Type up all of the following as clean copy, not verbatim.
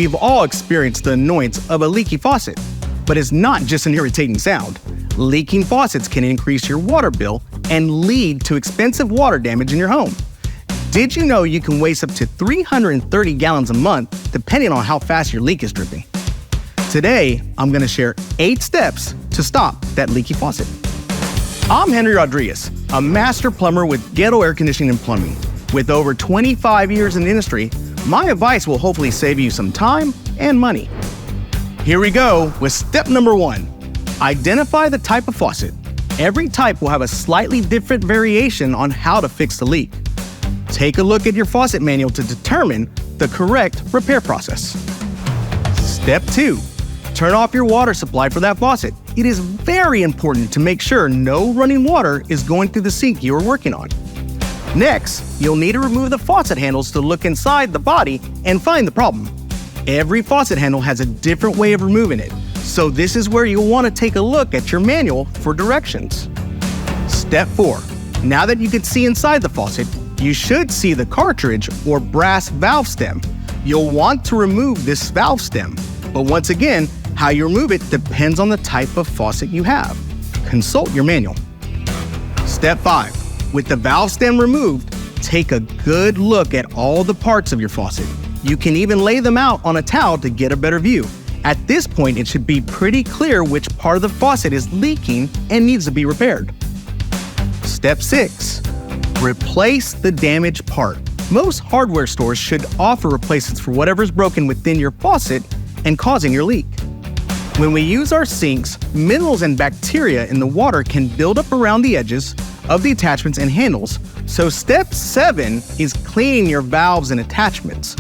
We've all experienced the annoyance of a leaky faucet, but it's not just an irritating sound. Leaking faucets can increase your water bill and lead to expensive water damage in your home. Did you know you can waste up to 330 gallons a month depending on how fast your leak is dripping? Today, I'm going to share 8 steps to stop that leaky faucet. I'm Henry Rodriguez, a master plumber with Goettl Air Conditioning and Plumbing. With over 25 years in the industry, my advice will hopefully save you some time and money. Here we go with step number 1. Identify the type of faucet. Every type will have a slightly different variation on how to fix the leak. Take a look at your faucet manual to determine the correct repair process. Step 2. Turn off your water supply for that faucet. It is very important to make sure no running water is going through the sink you are working on. Next, you'll need to remove the faucet handles to look inside the body and find the problem. Every faucet handle has a different way of removing it, so this is where you'll want to take a look at your manual for directions. Step 4. Now that you can see inside the faucet, you should see the cartridge or brass valve stem. You'll want to remove this valve stem, but once again, how you remove it depends on the type of faucet you have. Consult your manual. Step 5. With the valve stem removed, take a good look at all the parts of your faucet. You can even lay them out on a towel to get a better view. At this point, it should be pretty clear which part of the faucet is leaking and needs to be repaired. Step 6. Replace the damaged part. Most hardware stores should offer replacements for whatever's broken within your faucet and causing your leak. When we use our sinks, minerals and bacteria in the water can build up around the edges of the attachments and handles, so step 7 is cleaning your valves and attachments.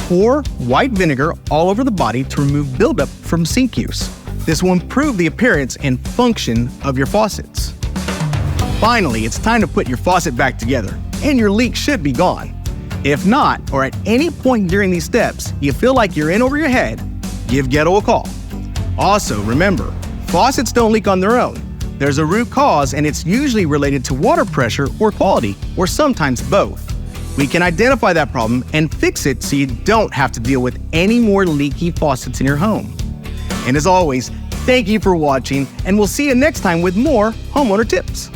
Pour white vinegar all over the body to remove buildup from sink use. This will improve the appearance and function of your faucets. Finally, it's time to put your faucet back together, and your leak should be gone. If not, or at any point during these steps, you feel like you're in over your head, give Goettl a call. Also, remember, faucets don't leak on their own. There's a root cause, and it's usually related to water pressure or quality, or sometimes both. We can identify that problem and fix it so you don't have to deal with any more leaky faucets in your home. And as always, thank you for watching, and we'll see you next time with more homeowner tips.